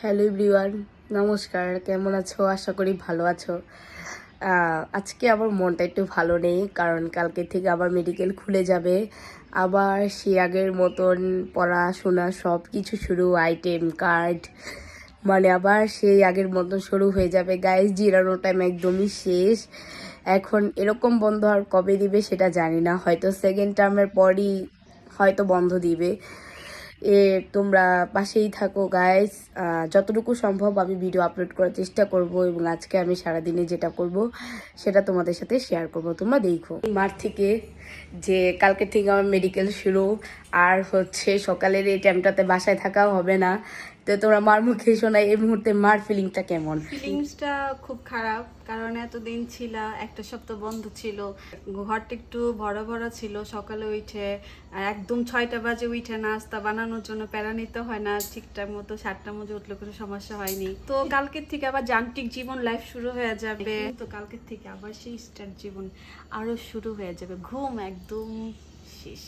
Hello everyone, নমস্কার। কেমন আছো? আশা করি ভালো আছো। আজকে আমার মনটা একটু ভালো নেই, কারণ কালকে থেকে আবার মেডিকেল খুলে যাবে। আবার সে আগের মতন পড়াশোনা সব কিছু শুরু, আইটেম কার্ড, মানে আবার সেই আগের মতন শুরু হয়ে যাবে। গাইস, জিরানোর টাইম একদমই শেষ। এখন এরকম বন্ধ আর কবে দিবে সেটা জানি না, হয়তো সেকেন্ড টার্মের পরই হয়তো বন্ধ দিবে। তোমরা পাশেই থাকো গাইস। যতটুকু সম্ভব আমি ভিডিও আপলোড করার চেষ্টা করব, এবং আজকে আমি সারাদিনে যেটা করব সেটা তোমাদের সাথে শেয়ার করব। তোমরা দেখো মাঠ থেকে যে কালকে থেকে আমার মেডিকেল শুরু, আর হচ্ছে সকালের এই টাইমটাতে বাসায় থাকাও হবে না। তো তোমরা মার মুখে শোনাই এই মুহূর্তে মার ফিলিংটা কেমন? ফিলিংসটা খুব খারাপ, কারণ এতদিন ছিল, একটা সপ্তাহ বন্ধ ছিল, ঘরটা একটু ভরা ভরা ছিল। সকালে উঠে একদম 6টা বাজে উঠে নাস্তা বানানোর জন্য প্যারা নিতে হয় না, ঠিকঠাক মতো 7টার মধ্যে উঠলে কোনো সমস্যা হয়নি। তো কালকের থেকে আবার যান্ত্রিক জীবন লাইফ শুরু হয়ে যাবে। তো কালকের থেকে আবার সেই স্টার্ট জীবন আরো শুরু হয়ে যাবে, ঘুম একদম শেষ।